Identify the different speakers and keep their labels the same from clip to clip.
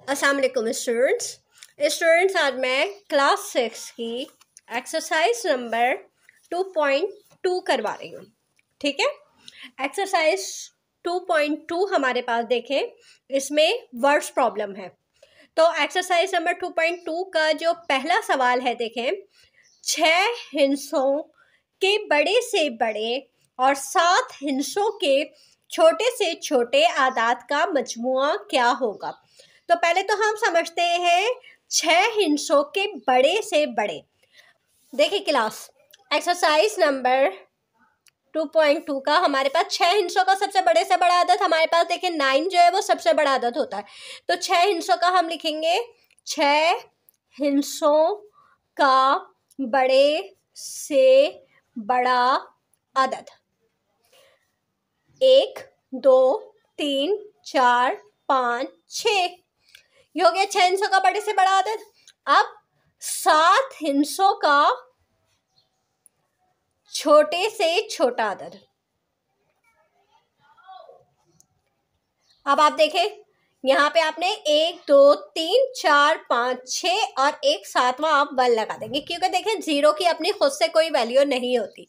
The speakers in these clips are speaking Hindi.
Speaker 1: अस्सलाम वालेकुम स्टूडेंट्स आज मैं क्लास 6 की एक्सरसाइज नंबर 2.2 करवा रही हूँ। ठीक है, एक्सरसाइज 2.2 हमारे पास देखें, इसमें वर्ड्स प्रॉब्लम है। तो एक्सरसाइज नंबर 2.2 का जो पहला सवाल है, देखें, 6 हिस्सों के बड़े से बड़े और 7 हिस्सों के छोटे से छोटे आदाद का मजमुआ क्या होगा। तो पहले तो हम समझते हैं 6 हिस्सों के बड़े से बड़े। देखिए क्लास, एक्सरसाइज नंबर 2.2 का हमारे पास 6 हिस्सों का सबसे बड़े से बड़ा आदत हमारे पास देखिए 9 जो है वो सबसे बड़ा आदत होता है। तो 6 हिस्सों का हम लिखेंगे 6 हिस्सों का बड़े से बड़ा आदद। 1 2 3 4 5 6, ये हो गया 6 हिस्सों का बड़े से बड़ा आदद। अब 7 हिस्सों का छोटे से छोटा आदद। अब आप देखें, यहाँ पे आपने 1 2 3 4 5 6 और एक 7वां आप 1 लगा देंगे, क्योंकि देखें 0 की अपनी खुद से कोई वैल्यू नहीं होती।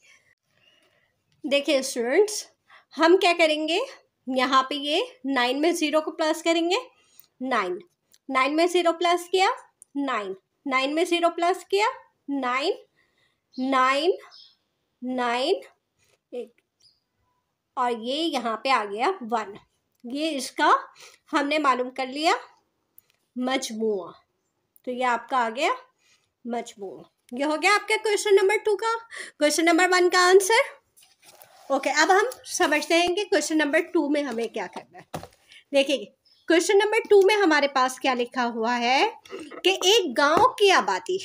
Speaker 1: देखिए स्टूडेंट्स, हम क्या करेंगे, यहाँ पे ये 9 में 0 को प्लस करेंगे। 9 में 0 प्लस किया 9 में 0 प्लस किया 9 9 9 और ये यहाँ पे आ गया 1। ये इसका हमने मालूम कर लिया मजमुआ। तो ये आपका आ गया मजमुआ। ये हो गया आपका क्वेश्चन नंबर 2 का। क्वेश्चन नंबर 1 का आंसर। ओके, अब हम समझते हैं कि क्वेश्चन नंबर 2 में हमें क्या करना है। देखिए क्वेश्चन नंबर 2 में हमारे पास क्या लिखा हुआ है कि एक गांव की आबादी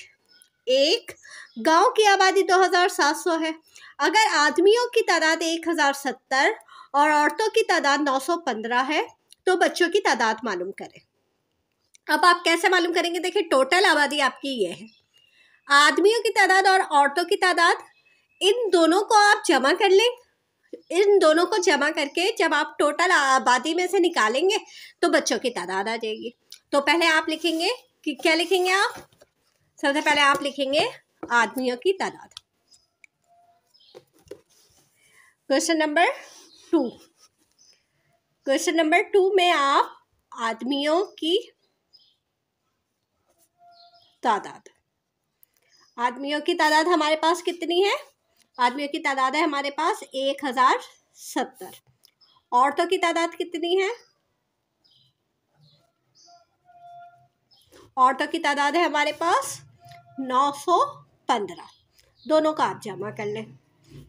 Speaker 1: 2700 है। अगर आदमियों की तादाद 1070 और औरतों की तादाद 915 है तो बच्चों की तादाद मालूम करें। अब आप कैसे मालूम करेंगे, देखिए टोटल आबादी आपकी ये है, आदमियों की तादाद और औरतों की तादाद, इन दोनों को आप जमा कर लें। इन दोनों को जमा करके जब आप टोटल आबादी में से निकालेंगे तो बच्चों की तादाद आ जाएगी। तो पहले आप लिखेंगे कि क्या लिखेंगे, आप सबसे पहले आप लिखेंगे आदमियों की तादाद। क्वेश्चन नंबर 2 में आप आदमियों की तादाद हमारे पास कितनी है, आदमियों की तादाद है हमारे पास 1070। औरतों की तादाद कितनी है, औरतों की तादाद है हमारे पास 915। दोनों का आप जमा कर लें,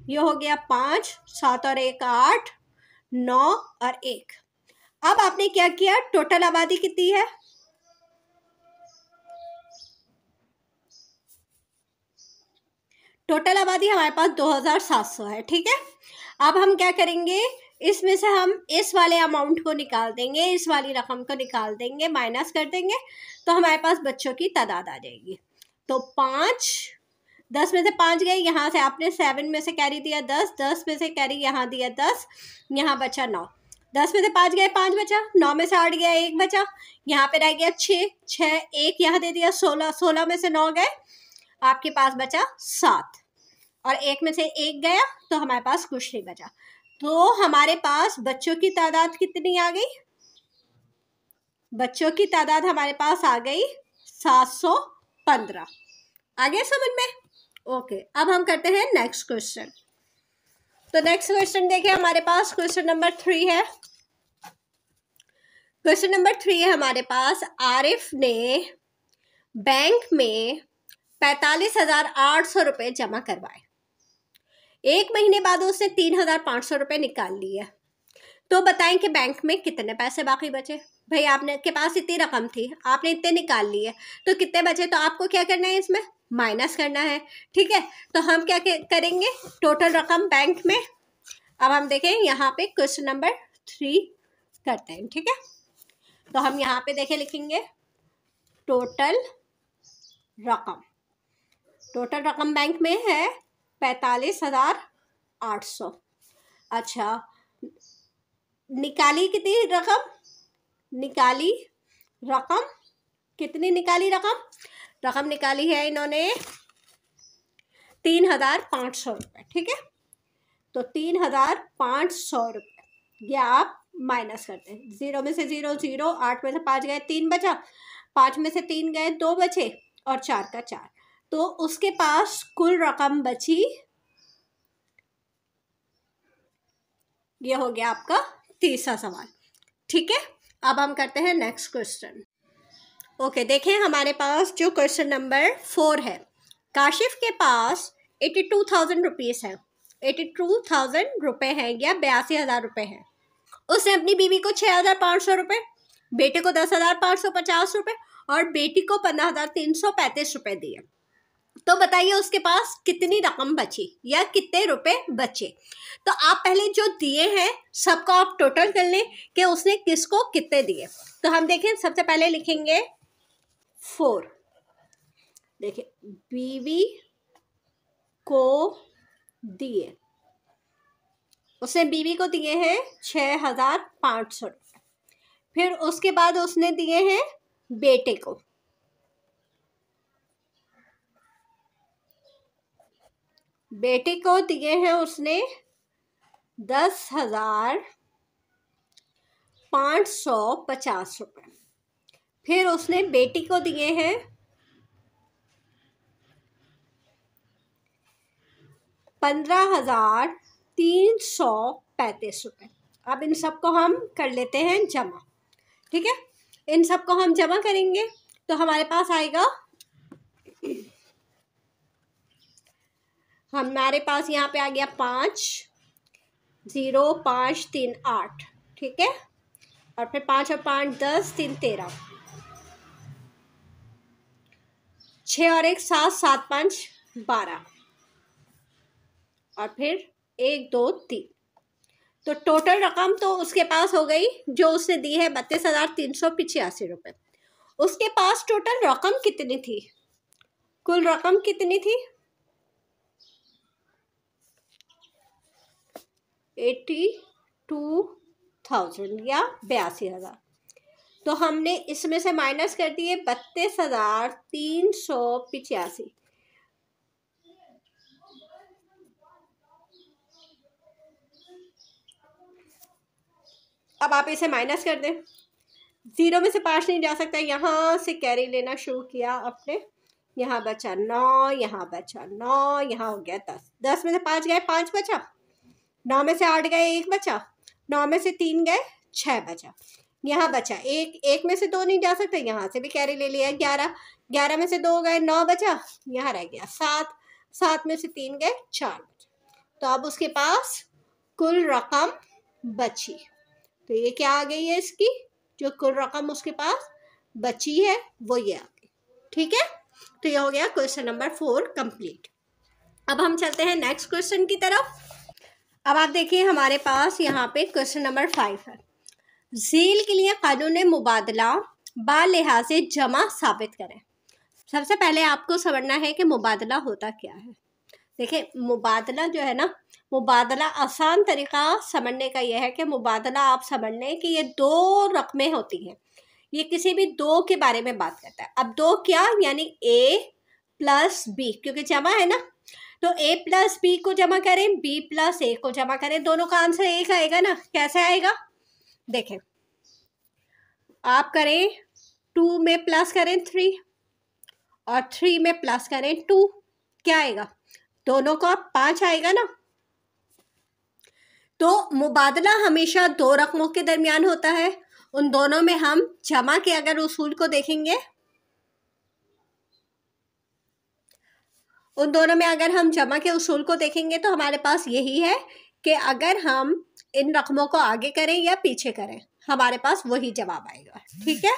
Speaker 1: ये हो गया 5 7 और 1 8 9 और 1। अब आपने क्या किया, टोटल आबादी कितनी है, टोटल आबादी हमारे पास 2700 है। ठीक है, अब हम क्या करेंगे, इसमें से हम इस वाले अमाउंट को निकाल देंगे, इस वाली रकम को निकाल देंगे, माइनस कर देंगे, तो हमारे पास बच्चों की तादाद आ जाएगी। तो 5 10 में से 5 गए, यहाँ से आपने 7 में से कैरी दिया 10, 10 में से कैरी यहाँ दिया 10, यहाँ बचा 9। 10 में से 5 गए 5 बचा, 9 में से 8 गया 1 बचा, यहाँ पे रह गया 6 6 1 यहाँ दे दिया 16, 16 में से 9 गए, आपके पास बचा 7 और 1 में से 1 गया तो हमारे पास कुछ नहीं बचा। तो हमारे पास बच्चों की तादाद कितनी आ गई, बच्चों की तादाद हमारे पास आ गई 715। आ गया समझ में। ओके, अब हम करते हैं नेक्स्ट क्वेश्चन। तो नेक्स्ट क्वेश्चन देखिए हमारे पास क्वेश्चन नंबर 3 है। क्वेश्चन नंबर 3 है हमारे पास, आरिफ ने बैंक में 45,800 रुपये जमा करवाए। 1 महीने बाद उसने 3,500 रुपये निकाल लिए। तो बताएं कि बैंक में कितने पैसे बाकी बचे। भाई आपने के पास इतनी रकम थी, आपने इतने निकाल लिए, तो कितने बचे, तो आपको क्या करना है, इसमें माइनस करना है। ठीक है, तो हम क्या करेंगे, टोटल रकम बैंक में। अब हम देखें यहाँ पे क्वेश्चन नंबर 3 करते हैं। ठीक है, तो हम यहाँ पे देखें लिखेंगे टोटल रकम बैंक में है 45,800। अच्छा, निकाली कितनी रकम, निकाली रकम कितनी निकाली, रकम निकाली है इन्होंने 3,500 रुपये। ठीक है, तो 3,500 रुपये ये आप माइनस करते हैं। 0 में से 0 0, 8 में से 5 गए 3 बचा, 5 में से 3 गए 2 बचे और 4 का 4, तो उसके पास कुल रकम बची, ये हो गया आपका तीसरा सवाल। ठीक है, अब हम करते हैं नेक्स्ट क्वेश्चन। ओके, देखें हमारे पास जो क्वेश्चन नंबर 4 है, काशिफ के पास 82,000 रुपीज़ है, 82,000 रुपये हैं या 82,000 रुपये हैं। उसने अपनी बीवी को 6,500 रुपये, बेटे को 10,550 रुपये और बेटी को 15,335 रुपये दिए। तो बताइए उसके पास कितनी रकम बची या कितने रुपए बचे। तो आप पहले जो दिए हैं सबको आप टोटल कर लें कि उसने किसको कितने दिए। तो हम देखें, सबसे पहले लिखेंगे 4। देखिए, बीवी को दिए, उसने बीवी को दिए हैं 6,500 रुपये। फिर उसके बाद उसने दिए हैं बेटे को, बेटे को दिए हैं उसने 10,550 रुपये। फिर उसने बेटी को दिए हैं 15,335 रुपये। अब इन सबको हम कर लेते हैं जमा। ठीक है, इन सबको हम जमा करेंगे तो हमारे पास आएगा, हमारे पास यहाँ पे आ गया 5, 0, 5, 3, 8। ठीक है, और फिर 5 और 5 10, 3 13, 6 और 1 7, 7 5 12, और फिर 1 2 3। तो टोटल रकम तो उसके पास हो गई, जो उसने दी है 32,385 रुपये। उसके पास टोटल रकम कितनी थी, कुल रकम कितनी थी, 82,000 या 82,000। तो हमने इसमें से माइनस कर दिए 32,385। अब आप इसे माइनस कर दें, 0 में से 5 नहीं जा सकता, यहाँ से कैरी लेना शुरू किया आपने, यहाँ बचा 9, यहाँ बचा 9, यहाँ हो गया 10, 10 में से 5 गए 5 बचा, 9 में से 8 गए 1 बचा, 9 में से 3 गए 6 बचा, यहाँ बचा 1, 1 में से 2 नहीं जा सकते, यहाँ से भी कैरी ले लिया 11, 11 में से 2 गए 9 बचा, यहाँ रह गया 7, 7 में से 3 गए 4 बचा। तो अब उसके पास कुल रकम बची, तो ये क्या आ गई है, इसकी जो कुल रकम उसके पास बची है वो ये आ गई। ठीक है, तो ये हो गया क्वेश्चन नंबर 4 कंप्लीट। अब हम चलते हैं नेक्स्ट क्वेश्चन की तरफ। अब आप देखिए हमारे पास यहाँ पे क्वेश्चन नंबर 5 है। झील के लिए कानून मुबादला बालिहाज जमा साबित करें। सबसे पहले आपको समझना है कि मुबादला होता क्या है। देखिए, मुबादला जो है ना, मुबादला आसान तरीका समझने का यह है कि मुबादला आप समझ लें कि ये 2 रकमें होती हैं, ये किसी भी 2 के बारे में बात करता है। अब 2 क्या, यानी A प्लस B, क्योंकि जमा है ना, तो A प्लस B को जमा करें, B प्लस A को जमा करें, दोनों का आंसर एक आएगा ना। कैसे आएगा, देखें, आप करें 2 में प्लस करें 3 और 3 में प्लस करें 2, क्या आएगा, दोनों का 5 आएगा ना। तो मुबादला हमेशा 2 रकमों के दरमियान होता है, उन दोनों में हम जमा के अगर उसूल को देखेंगे, उन दोनों में अगर हम जमा के उसूल को देखेंगे तो हमारे पास यही है कि अगर हम इन रकमों को आगे करें या पीछे करें, हमारे पास वही जवाब आएगा। ठीक है,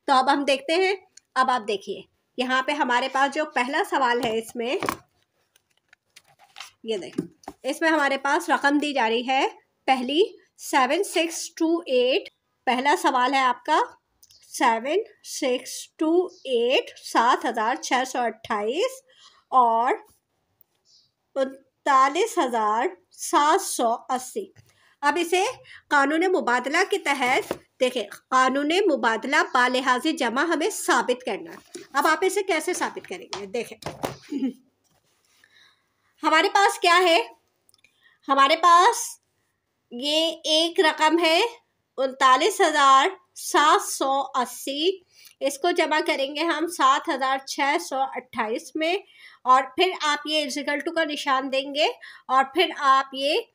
Speaker 1: तो अब हम देखते हैं। अब आप देखिए यहाँ पे हमारे पास जो पहला सवाल है, इसमें ये देखें, इसमें हमारे पास रकम दी जा रही है पहली 7628। पहला सवाल है आपका 7628, 7,628 और 39,780। अब इसे कानून मुबादला के तहत देखें, कानून मुबादला बालिहाज जमा हमें साबित करना है। अब आप इसे कैसे साबित करेंगे? देखें हमारे पास क्या है, हमारे पास ये एक रकम है 39,780, इसको जमा करेंगे हम 7,628 में, और फिर आप ये इक्वल टू का निशान देंगे और फिर आप ये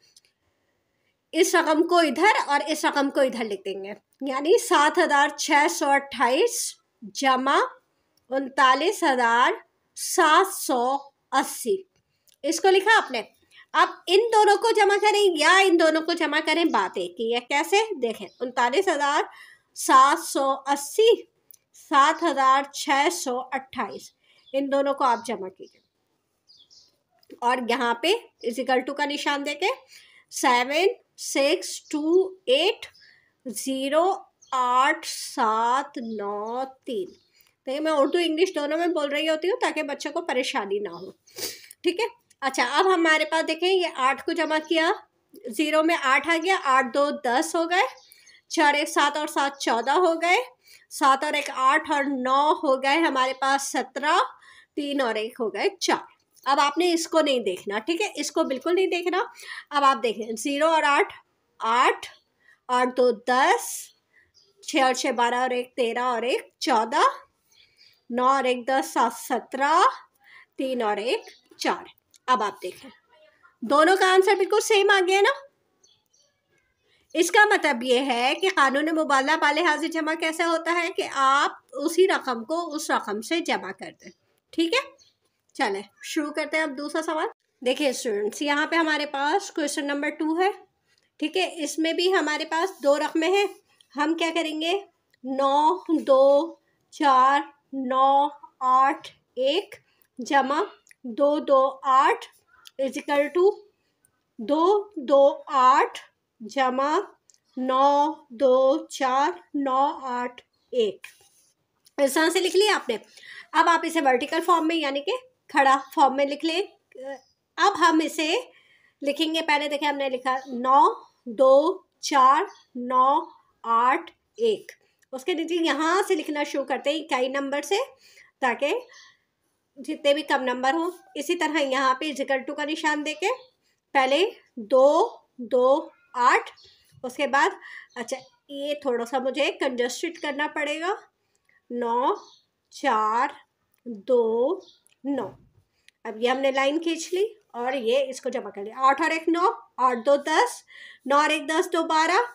Speaker 1: इस रकम को इधर और इस रकम को इधर लिख देंगे, यानी 7,628 जमा 39,780, इसको लिखा आपने। अब इन दोनों को जमा करें या इन दोनों को जमा करें, बात एक ही है। कैसे? देखें 39,780 7,628, इन दोनों को आप जमा कीजिए और यहाँ पे इक्वल टू का निशान देके 7,628,0,8,7,9,3। देखिए मैं उर्दू इंग्लिश दोनों में बोल रही होती हूँ ताकि बच्चों को परेशानी ना हो, ठीक है। अच्छा, अब हमारे पास देखें ये 8 को जमा किया, 0 में 8 आ गया, 8 2 10 हो गए, 4 1 7 और 7 14 हो गए, 7 और 1 8 और 9 हो गए हमारे पास 17, 3 और 1 हो गए 4। अब आपने इसको नहीं देखना, ठीक है, इसको बिल्कुल नहीं देखना। अब आप देखें 0 और 8 8, 8 2 10, 6 और 6 12 और 1 13 और 1 14, 9 और 1 10 7 17, 3 और 1 4। अब आप देखें दोनों का आंसर बिल्कुल सेम आ गया ना। इसका मतलब ये है कि कानून मुबादला बालिहाज जमा कैसे होता है कि आप उसी रकम को उस रकम से जमा कर दें, ठीक है। चलें शुरू करते हैं अब दूसरा सवाल। देखिए स्टूडेंट्स, यहाँ पे हमारे पास क्वेश्चन नंबर 2 है, ठीक है। इसमें भी हमारे पास 2 रकमें हैं। हम क्या करेंगे, 9 2 4 9 8 1 जमा 2 2 8 इक्वल टू 2 2 8 जमा 9 2 4 9 8 1। इस तरह से लिख लिया आपने। अब आप इसे वर्टिकल फॉर्म में यानी कि खड़ा फॉर्म में लिख लें। अब हम इसे लिखेंगे, पहले देखिए हमने लिखा 9 2 4 9 8 1, उसके नीचे यहाँ से लिखना शुरू करते हैं इकाई नंबर से ताकि जितने भी कम नंबर हो। इसी तरह यहाँ पे इक्वल टू का निशान देके पहले 2 2 8, उसके बाद अच्छा ये थोड़ा सा मुझे कंजस्टेड करना पड़ेगा, 9 4 2 9। अब ये हमने लाइन खींच ली और ये इसको जमा कर लिया। 8 और 1 9, 8 2 10, 9 और 1 10 2 12,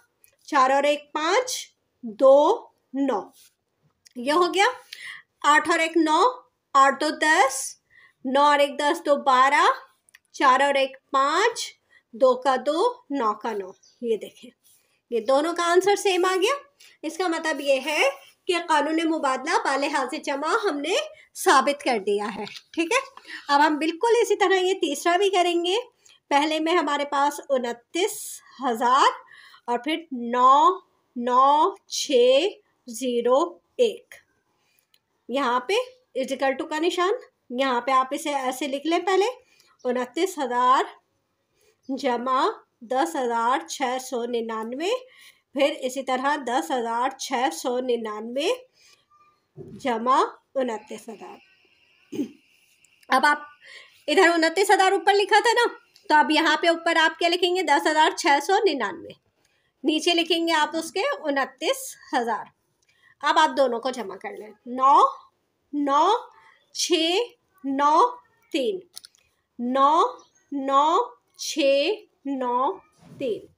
Speaker 1: 4 और 1 5 2 9, ये हो गया। 8 और 1 9, 8 2 10, 9 और 1 10 2 12, 4 और 1 5, 2 का 2 9 का 9। ये देखें ये दोनों का आंसर सेम आ गया। इसका मतलब ये है कि कानून मुबादला बालिहाज जमा हमने साबित कर दिया है, ठीक है। अब हम बिल्कुल इसी तरह ये तीसरा भी करेंगे। पहले में हमारे पास 29,000 और फिर 99601, यहाँ पे इक्वल टू का निशान, यहाँ पे आप इसे ऐसे लिख लें, पहले 29,000 जमा 10,699, फिर इसी तरह 10,699 जमा 29,000। अब आप इधर 29,000 ऊपर लिखा था ना, तो अब यहाँ पे ऊपर आप क्या लिखेंगे, 10,699, नीचे लिखेंगे आप उसके 29,000। अब आप दोनों को जमा कर लें, 9 9 6 9 3, 9 9 6 9 3।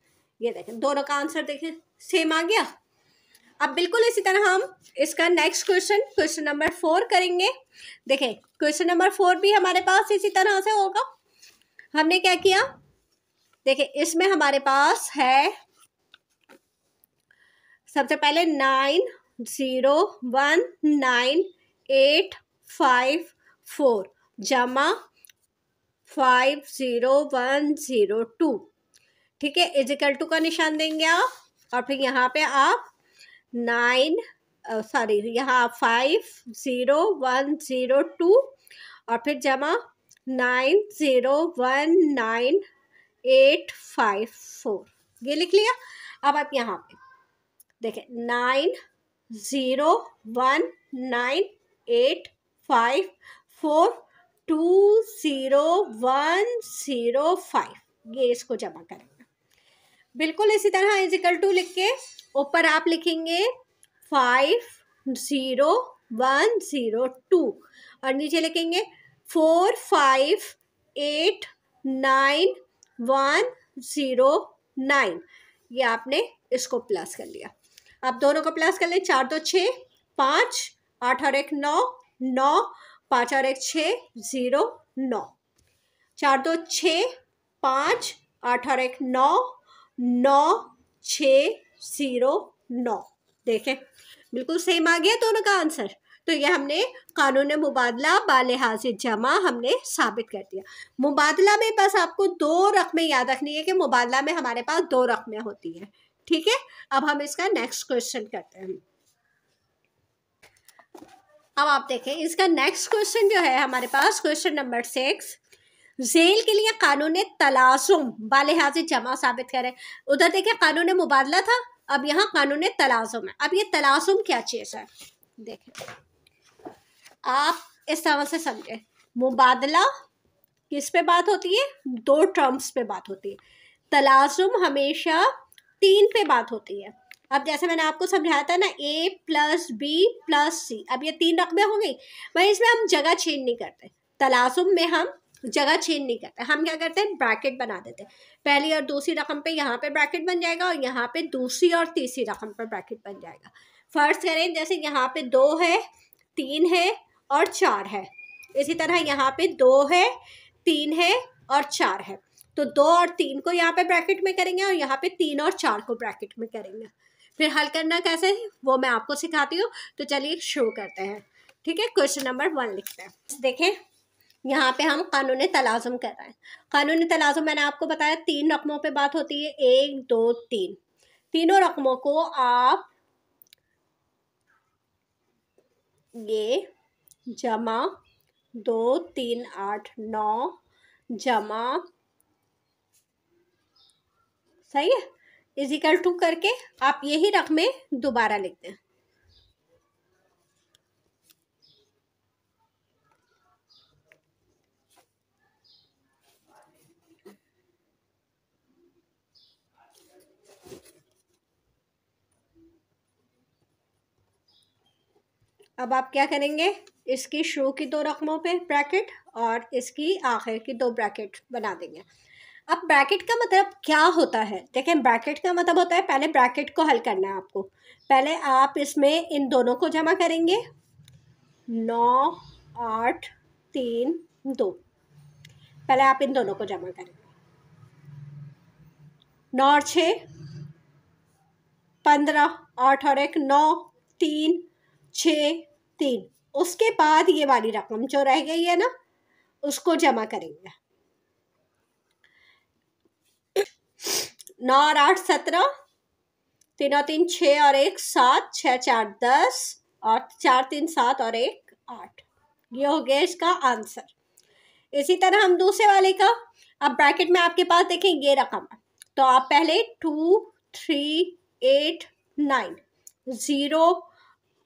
Speaker 1: ये देखें दोनों का आंसर देखें सेम आ गया। अब बिल्कुल इसी तरह हम इसका नेक्स्ट क्वेश्चन नंबर 4 करेंगे। देखें क्वेश्चन नंबर 4 भी हमारे पास इसी तरह से होगा। हमने क्या किया, देखें इसमें हमारे पास है सबसे पहले 9019,854 जमा 50102, ठीक है, इक्वल टू का निशान देंगे आप और फिर यहाँ पे आप 50102 और फिर जमा 9019,854, ये लिख लिया। अब आप यहाँ पे देखें 901985420105, ये इसको जमा करेंगे। बिल्कुल इसी तरह इजिकल टू लिख के ऊपर आप लिखेंगे 50102 और नीचे लिखेंगे 4589109। ये आपने इसको प्लस कर लिया। अब दोनों को प्लस कर ले, 4 2 6 5, 8 और 1 9, 9 5 और 1 6 0 9, 4 2 6 5, 8 और 1 9, 9 6 0 9। देखें बिल्कुल सेम आ गया दोनों का आंसर। तो ये हमने कानून मुबादला बालिहाज़ जमा हमने साबित कर दिया। मुबादला में बस आपको 2 रकमें याद रखनी है कि मुबादला में हमारे पास 2 रकमें होती हैं। ठीक है, अब हम इसका नेक्स्ट क्वेश्चन करते हैं। अब आप देखें इसका नेक्स्ट क्वेश्चन जो है हमारे पास क्वेश्चन नंबर 6, जेल के लिए कानून तलाज़ुम बालिहाज़ जमा साबित करें। उधर देखें कानून मुबादला था, अब यहाँ कानून तलाज़ुम है। अब ये तलाज़ुम क्या चीज़ है, देखें आप इस तरह से समझे। मुबादला किस पे बात होती है, 2 टर्म्स पे बात होती है। तलाज़ुम हमेशा 3 पे बात होती है। अब जैसे मैंने आपको समझाया था ना, A + B + C, अब ये 3 रकमें हो गई। वहीं इसमें हम जगह चेंज नहीं करते। तलाज़ुम में हम जगह चेंज नहीं करते, हम क्या करते हैं ब्रैकेट बना देते हैं। पहली और दूसरी रकम पे यहाँ पे ब्रैकेट बन जाएगा और यहाँ पे दूसरी और तीसरी रकम पर ब्रैकेट बन जाएगा। फर्ज करें जैसे यहाँ पे 2 है, 3 है और 4 है। इसी तरह यहाँ पे 2 है, 3 है और 4 है। तो 2 और 3 को यहाँ पे ब्रैकेट में करेंगे और यहाँ पे 3 और 4 को ब्रैकेट में करेंगे। फिर हल करना कैसे है वो मैं आपको सिखाती हूँ। तो चलिए शुरू करते हैं। ठीक है, क्वेश्चन नंबर 1 लिखते हैं। देखें यहाँ पे हम कानून तलाज़ुम कर रहे हैं। कानून तलाज़ुम मैंने आपको बताया 3 रकमों पे बात होती है, 1 2 3। तीनों रकमों को आप ये जमा 2 3 8 9 जमा, सही है, इजिकल टू करके आप यही रकमें दोबारा लिखते हैं। अब आप क्या करेंगे, इसकी शुरू की 2 रकमों पे ब्रैकेट और इसकी आखिर की 2 ब्रैकेट बना देंगे। अब ब्रैकेट का मतलब क्या होता है, देखें ब्रैकेट का मतलब होता है, पहले ब्रैकेट को हल करना है आपको। पहले आप इसमें इन दोनों को जमा करेंगे, 9 8 3 2। पहले आप इन दोनों को जमा करेंगे, 9 और 6 15, 8 और 1 9, 3 6 3। उसके बाद ये वाली रकम जो रह गई है ना उसको जमा करेंगे, 9 और 8 17, 3 और 3 6 और 1 7, 6 4 10 और 4 3 7 और 1 8। ये हो गया इसका आंसर। इसी तरह हम दूसरे वाले का, अब ब्रैकेट में आपके पास देखें ये रकम है, तो आप पहले 2 3 8 9 0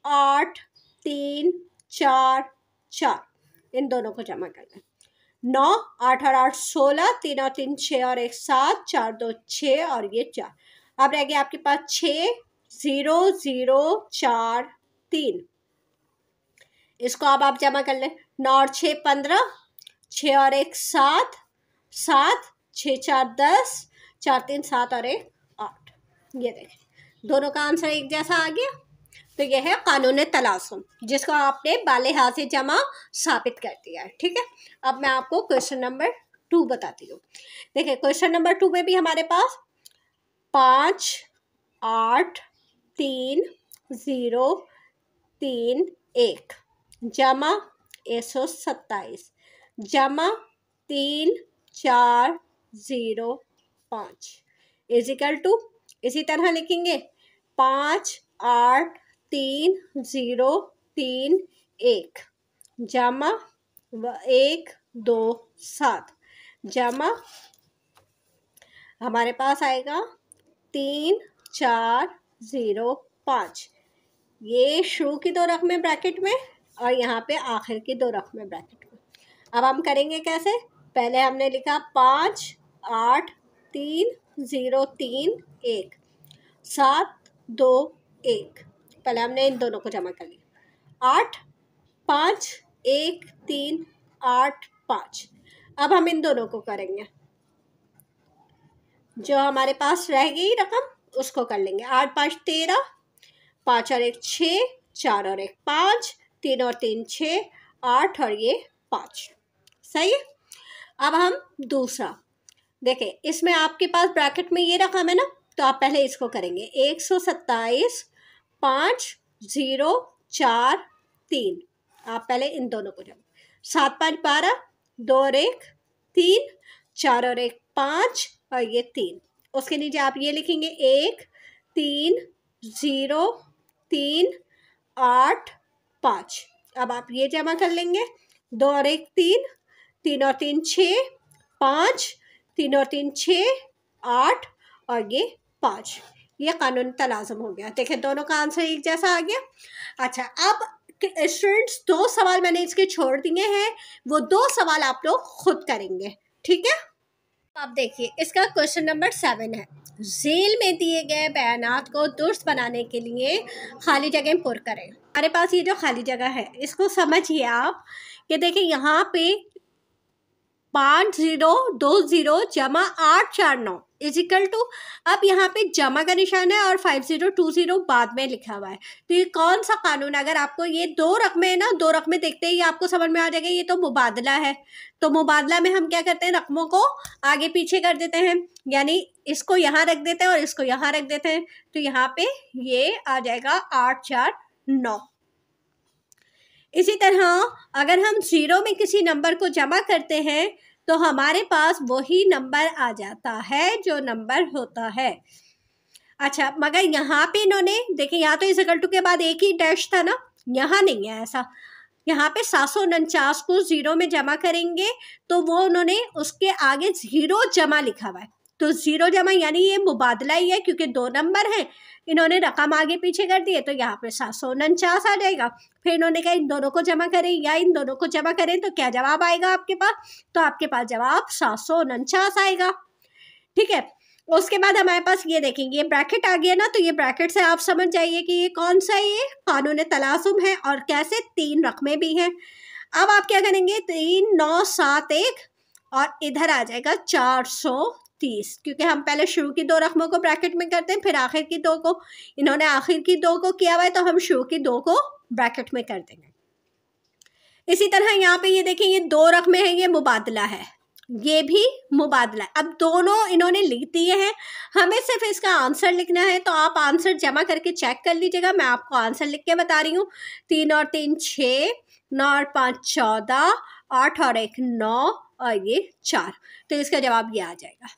Speaker 1: 8 3 4 4 इन दोनों को जमा कर लें, 9 8 और 8 16, 3 और 3 6 और 1 7, 4 2 6 और ये 4। अब रह गया आपके पास 6 0 0 4 3। इसको अब आप जमा कर लें, 9 और 6 15, 6 और 1 7 7, 6 4 10, 4 3 7 और 1 8। ये देखें दोनों का आंसर एक जैसा आ गया। तो यह है कानून तलाज़ुम जिसको आपने बालिहाज़ जमा साबित कर दिया है। ठीक है, अब मैं आपको क्वेश्चन नंबर 2 बताती हूँ। देखिए क्वेश्चन नंबर 2 में भी हमारे पास 5 8 3 0 3 1 जमा 127 जमा 3 4 0 5 इजिकल टू, इसी तरह लिखेंगे 5 8 3 0 3 1 जमा 1 2 7 जमा हमारे पास आएगा 3 4 0 5। ये शुरू की दो रकमें ब्रैकेट में और यहाँ पे आखिर की दो रकमें ब्रैकेट में। अब हम करेंगे कैसे? पहले हमने लिखा 5 8 3 0 3 1 7 2 1। पहले हमने इन दोनों को जमा कर लिया। 8 5 1 3 8 5। अब हम इन दोनों को करेंगे, जो हमारे पास रह गई रकम उसको कर लेंगे। 8 5 13, 5 और 1 6, 4 और 1 5, 3 और 3 6, 8 और ये 5। सही है। अब हम दूसरा देखें, इसमें आपके पास ब्रैकेट में ये रकम है ना, तो आप पहले इसको करेंगे। 127 5 0 4 3। आप पहले इन दोनों को जमा। 7 5 12, 2 और 1 3, 4 और 1 5 और ये 3। उसके नीचे आप ये लिखेंगे 1 3 0 3 8 5। अब आप ये जमा कर लेंगे। 2 और 1 3, 3 और 3 6, 5, 3 और 3 6 8 और ये 5। ये कानूनी तलाज़ुम हो गया। देखें दोनों का आंसर एक जैसा आ गया। अच्छा, अब स्टूडेंट्स 2 सवाल मैंने इसके छोड़ दिए हैं, वो 2 सवाल आप लोग खुद करेंगे, ठीक है। अब देखिए, इसका क्वेश्चन नंबर 7 है। झील में दिए गए बयानात को दुरुस्त बनाने के लिए खाली जगह पुर करें। हमारे पास ये जो खाली जगह है इसको समझिए आप कि देखिए यहाँ पे 5 0 2 0 जमा 8 4 9 इजिकल टू, अब यहाँ पे जमा का निशान है और 5 0 2 0 बाद में लिखा हुआ है। तो ये कौन सा कानून? अगर आपको ये 2 रकमें है ना, 2 रकमें देखते ही आपको समझ में आ जाएगा ये तो मुबादला है। तो मुबादला में हम क्या करते हैं, रकमों को आगे पीछे कर देते हैं, यानी इसको यहाँ रख देते हैं और इसको यहाँ रख देते हैं। तो यहाँ पे ये आ जाएगा 8 4 9। इसी तरह अगर हम 0 में किसी नंबर को जमा करते हैं तो हमारे पास वही नंबर आ जाता है जो नंबर होता है। अच्छा, मगर यहाँ पे इन्होंने देखिए, यहाँ तो इस इक्वल टू के बाद एक ही डैश था ना, यहाँ नहीं है ऐसा। यहाँ पे 749 को 0 में जमा करेंगे तो वो उन्होंने उसके आगे 0 जमा लिखा हुआ है। तो 0 जमा यानी ये मुबादला ही है, क्योंकि 2 नंबर हैं, इन्होंने रकम आगे पीछे कर दिए तो यहाँ पे 749 आ जाएगा। फिर इन्होंने कहा इन दोनों को जमा करें या इन दोनों को जमा करें, तो क्या जवाब आएगा आपके पास? तो आपके पास जवाब 749 आएगा, ठीक है। उसके बाद हमारे पास ये देखेंगे, ये ब्रैकेट आ गया ना, तो ये ब्रैकेट से आप समझ जाइए कि ये कौन सा ये कानून तलासुम है और कैसे 3 रकमें भी हैं। अब आप क्या करेंगे, 3 9 7 1 और इधर आ जाएगा 430, क्योंकि हम पहले शुरू की 2 रकमों को ब्रैकेट में करते हैं, फिर आखिर की 2 को। इन्होंने आखिर की 2 को किया हुआ है तो हम शुरू की 2 को ब्रैकेट में कर देंगे। इसी तरह यहाँ पे ये देखें, ये 2 रकमें हैं, ये मुबादला है, ये भी मुबादला है। अब दोनों इन्होंने लिख दिए हैं, हमें सिर्फ इसका आंसर लिखना है। तो आप आंसर जमा करके चेक कर लीजिएगा, मैं आपको आंसर लिख के बता रही हूँ। 3 और 3 6, 9 और 5 14, 8 और 1 9 और ये 4। तो इसका जवाब ये आ जाएगा।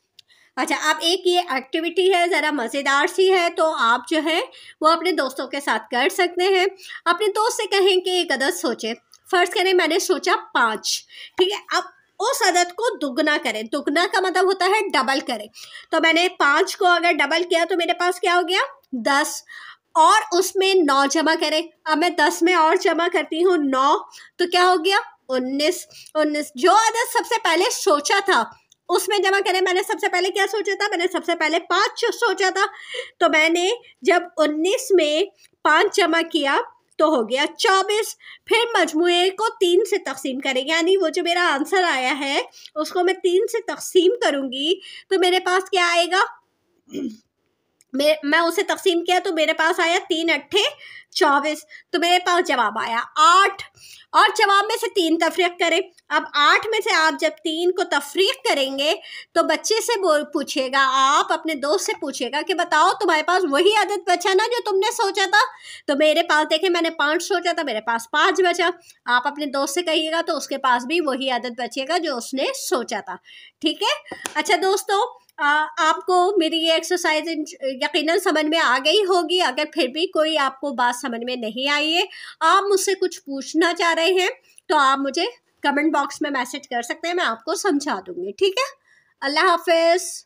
Speaker 1: अच्छा, अब एक ये एक्टिविटी है, ज़रा मज़ेदार सी है, तो आप जो है वो अपने दोस्तों के साथ कर सकते हैं। अपने दोस्त से कहें कि एक अदद सोचें। फ़र्ज़ करें मैंने सोचा 5, ठीक है। अब उस अदद को दुगना करें। दुगना का मतलब होता है डबल करें। तो मैंने 5 को अगर डबल किया तो मेरे पास क्या हो गया, 10, और उसमें 9 जमा करें। अब मैं 10 में और जमा करती हूँ 9, तो क्या हो गया, 19। 19 जो अदद सबसे पहले सोचा था उसमें जमा करें। मैंने सबसे पहले क्या सोचा था, मैंने सबसे पहले 5 सोचा था, तो मैंने जब 19 में 5 जमा किया तो हो गया 24। फिर मजमुए को 3 से तकसीम करेंगे, यानी वो जो मेरा आंसर आया है उसको मैं 3 से तकसीम करूंगी तो मेरे पास क्या आएगा, मैं उसे तकसीम किया तो मेरे पास आया 3 अट्ठे 24, तो मेरे पास जवाब आया 8। और जवाब में से 3 तफरीक करें। अब 8 में से आप जब 3 को तफरीक करेंगे तो बच्चे से पूछिएगा, आप अपने दोस्त से पूछिएगा कि बताओ तुम्हारे पास वही आदत बचा ना जो तुमने सोचा था। तो मेरे पास देखें, मैंने 5 सोचा था, मेरे पास 5 बचा। आप अपने दोस्त से कहिएगा तो उसके पास भी वही आदत बचेगा जो उसने सोचा था, ठीक है। अच्छा दोस्तों, आपको मेरी ये एक्सरसाइज यकीनन समझ में आ गई होगी। अगर फिर भी कोई आपको बात समझ में नहीं आई है, आप मुझसे कुछ पूछना चाह रहे हैं, तो आप मुझे कमेंट बॉक्स में मैसेज कर सकते हैं, मैं आपको समझा दूंगी, ठीक है। अल्लाह हाफिज़।